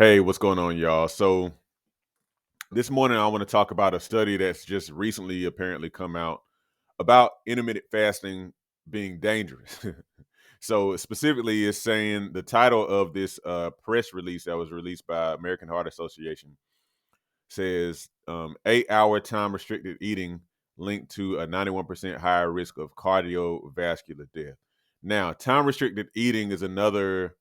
Hey, what's going on, y'all? So this morning I want to talk about a study that's just recently apparently come out about intermittent fasting being dangerous. So specifically, it's saying the title of this press release that was released by American Heart Association says 8-hour time restricted eating linked to a 91% higher risk of cardiovascular death. Now, time restricted eating is another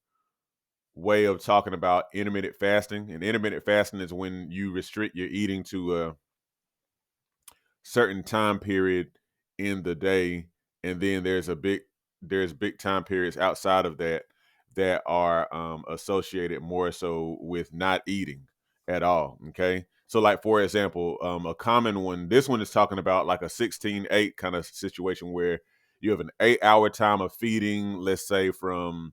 way of talking about intermittent fasting. And intermittent fasting is when you restrict your eating to a certain time period in the day, and then there's big time periods outside of that that are associated more so with not eating at all. Okay. So like for example, a common one, this one is talking about like a 16-8 kind of situation where you have an 8-hour time of feeding, let's say from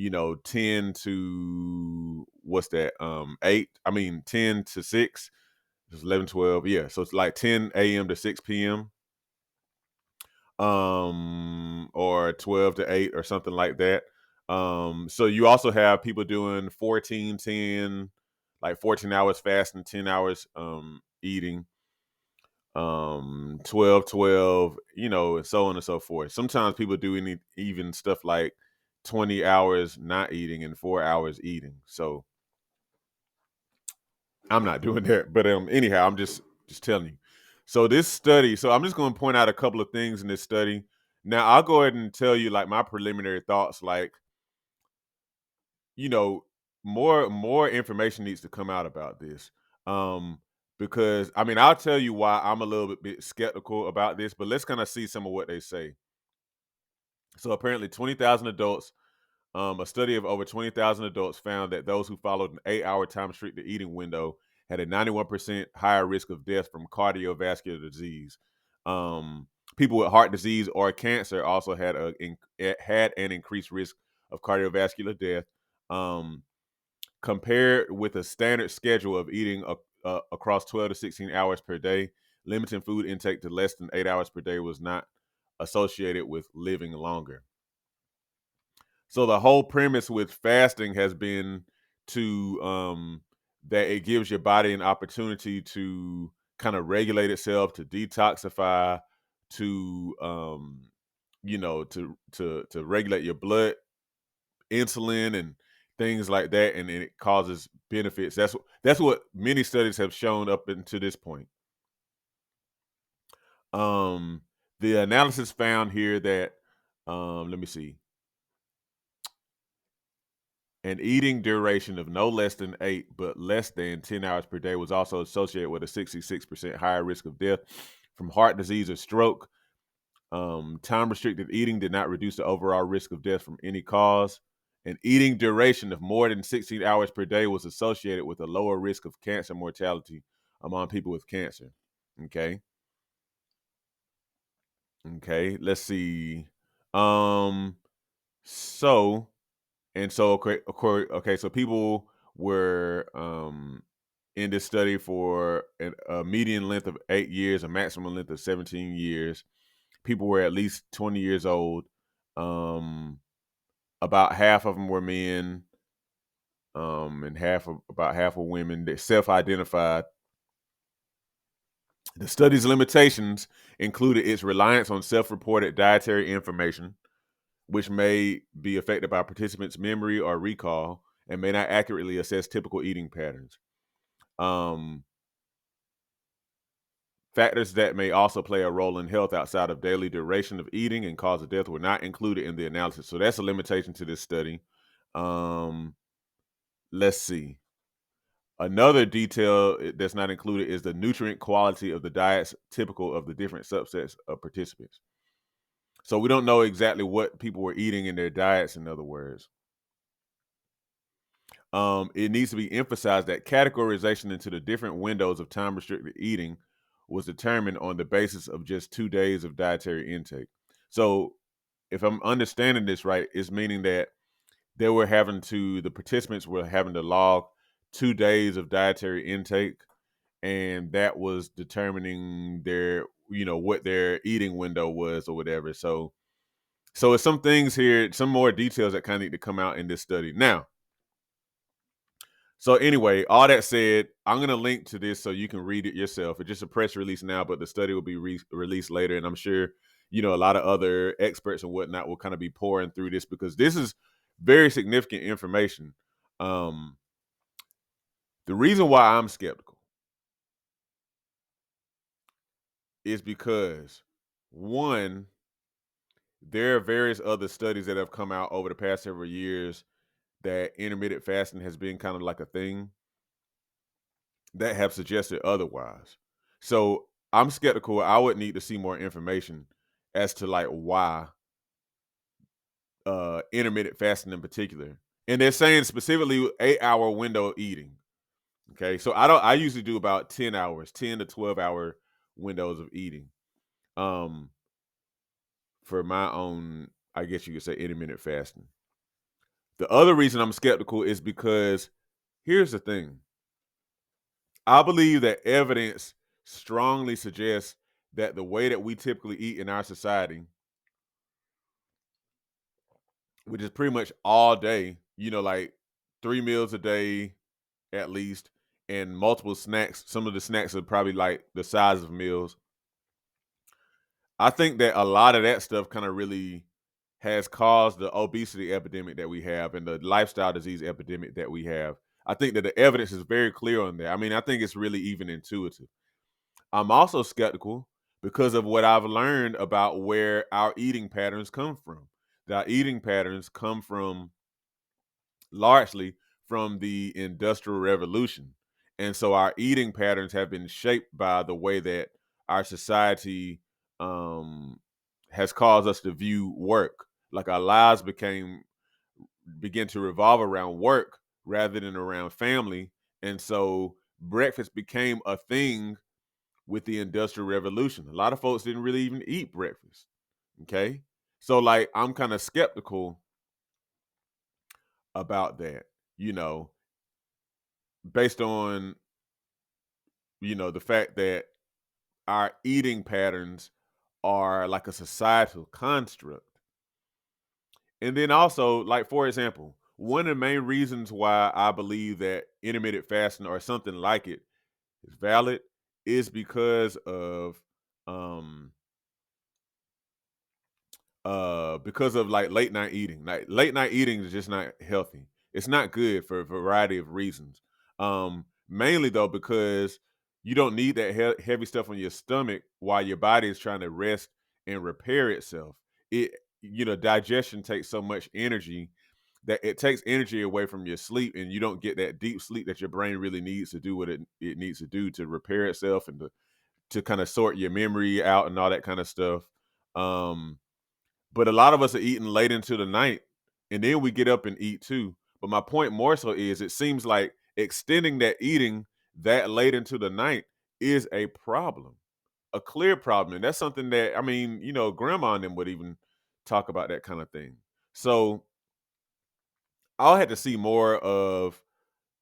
10 to what's that? 10 to 6. It's 11, 12. Yeah. So it's like 10 a.m. to 6 p.m. Or 12 to 8 or something like that. So you also have people doing 14, 10, like 14 hours fasting, 10 hours eating, 12, 12, and so on and so forth. Sometimes people do even stuff like 20 hours not eating and 4 hours eating. So I'm not doing that. But anyhow, I'm just telling you. So this study, so I'm just going to point out a couple of things in this study. Now, I'll go ahead and tell you like my preliminary thoughts, like, you know, more information needs to come out about this. Um because I mean, I'll tell you why I'm a little bit skeptical about this, but let's kind of see some of what they say. So apparently 20,000 adults, a study of over 20,000 adults found that those who followed an 8-hour time restricted eating window had a 91% higher risk of death from cardiovascular disease. People with heart disease or cancer also had an increased risk of cardiovascular death. Um, Compared with a standard schedule of eating across 12 to 16 hours per day, limiting food intake to less than 8 hours per day was not associated with living longer. So the whole premise with fasting has been to that it gives your body an opportunity to kind of regulate itself, to detoxify, to to regulate your blood, insulin, and things like that, and it causes benefits. That's what many studies have shown up until this point. Um, the analysis found here that let me see, an eating duration of no less than 8 but less than 10 hours per day was also associated with a 66% higher risk of death from heart disease or stroke. Time restricted eating did not reduce the overall risk of death from any cause. An eating duration of more than 16 hours per day was associated with a lower risk of cancer mortality among people with cancer. Okay. Okay. Let's see. Um, so okay, so people were in this study for a median length of 8 years, a maximum length of 17 years. People were at least 20 years old. Um, about half of them were men, and about half were women. They self-identified. The study's limitations included its reliance on self-reported dietary information, which may be affected by participants' memory or recall and may not accurately assess typical eating patterns. Um, Factors that may also play a role in health outside of daily duration of eating and cause of death were not included in the analysis. So that's a limitation to this study. Um, let's see. Another detail that's not included is the nutrient quality of the diets typical of the different subsets of participants. So we don't know exactly what people were eating in their diets, in other words. It needs to be emphasized that categorization into the different windows of time restricted eating was determined on the basis of just 2 days of dietary intake. So, if I'm understanding this right, it's meaning that the participants were having to log 2 days of dietary intake, and that was determining what their eating window was or whatever. So it's some things here, some more details that kind of need to come out in this study. Now, So anyway, all that said, I'm gonna link to this so you can read it yourself. It's just a press release now, but the study will be released later, and I'm sure a lot of other experts and whatnot will kind of be pouring through this because this is very significant information. Um, the reason why I'm skeptical is because one, there are various other studies that have come out over the past several years that intermittent fasting has been kind of like a thing that have suggested otherwise. So I'm skeptical. I would need to see more information as to like why intermittent fasting in particular. And they're saying specifically 8 hour window eating. Okay. So I usually do about 10 hours, 10 to 12 hour windows of eating. Um for my own, I guess you could say intermittent fasting. The other reason I'm skeptical is because here's the thing. I believe that evidence strongly suggests that the way that we typically eat in our society, which is pretty much all day, like 3 meals a day at least, and multiple snacks. Some of the snacks are probably like the size of meals. I think that a lot of that stuff kind of really has caused the obesity epidemic that we have and the lifestyle disease epidemic that we have. I think that the evidence is very clear on that. I mean, I think it's really even intuitive. I'm also skeptical because of what I've learned about where our eating patterns come from. Our eating patterns come from largely from the Industrial Revolution. And so our eating patterns have been shaped by the way that our society um, has caused us to view work. Like our lives begin to revolve around work rather than around family. And so breakfast became a thing with the Industrial Revolution. A lot of folks didn't really even eat breakfast. Okay. So like I'm kind of skeptical about that, you know, based on, the fact that our eating patterns are like a societal construct. And then also, like for example, one of the main reasons why I believe that intermittent fasting or something like it is valid is because of like late night eating. Like late night eating is just not healthy. It's not good for a variety of reasons. Mainly though because you don't need that heavy stuff on your stomach while your body is trying to rest and repair itself. It digestion takes so much energy that it takes energy away from your sleep, and you don't get that deep sleep that your brain really needs to do what it needs to do to repair itself and to kind of sort your memory out and all that kind of stuff. Um, but a lot of us are eating late into the night, and then we get up and eat too. But my point more so is it seems like extending that eating that late into the night is a problem, a clear problem. And that's something that, I mean, grandma and them would even talk about that kind of thing. So I'll have to see more of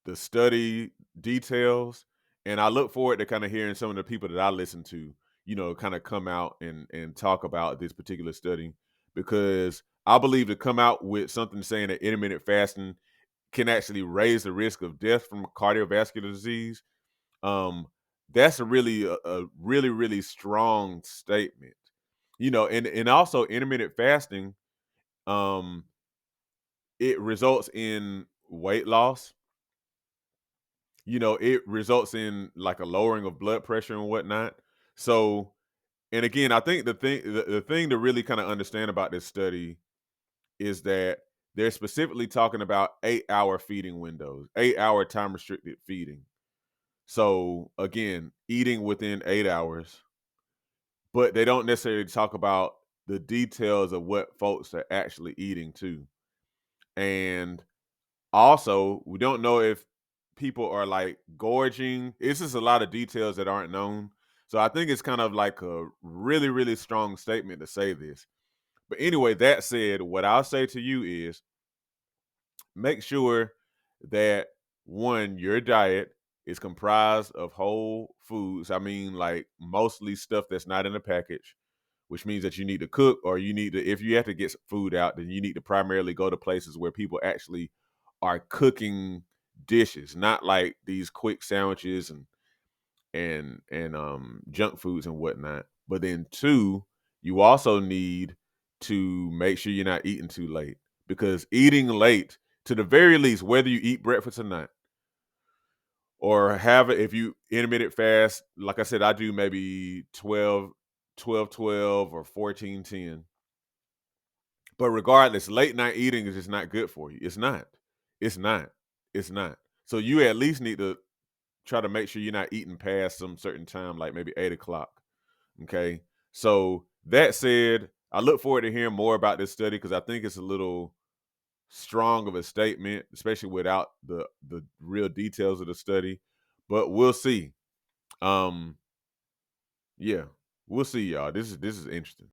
the study details, and I look forward to kind of hearing some of the people that I listen to, kind of come out and talk about this particular study because I believe to come out with something saying that intermittent fasting can actually raise the risk of death from cardiovascular disease. Um, that's a really really strong statement, and also intermittent fasting, um, it results in weight loss. It results in like a lowering of blood pressure and whatnot. So, and again, I think the thing to really kind of understand about this study is that they're specifically talking about 8 hour feeding windows, 8 hour time restricted feeding. So again, eating within 8 hours, but they don't necessarily talk about the details of what folks are actually eating too. And also, we don't know if people are like gorging. It's just a lot of details that aren't known. So I think it's kind of like a really, really strong statement to say this. But anyway, that said, what I'll say to you is make sure that one, your diet is comprised of whole foods. I mean, like mostly stuff that's not in a package, which means that you need to cook or you need to, if you have to get food out, then you need to primarily go to places where people actually are cooking dishes, not like these quick sandwiches and junk foods and whatnot. But then two, you also need to make sure you're not eating too late, because eating late, to the very least, whether you eat breakfast or not, or have it, if you intermittent fast, like I said, I do maybe 12, 12, 12 or 14, 10. But regardless, late night eating is just not good for you. It's not. It's not. It's not. So you at least need to try to make sure you're not eating past some certain time, like maybe 8 o'clock. Okay. So that said, I look forward to hearing more about this study, because I think it's a little strong of a statement, especially without the real details of the study. But we'll see. Um, yeah, we'll see, y'all. This is interesting.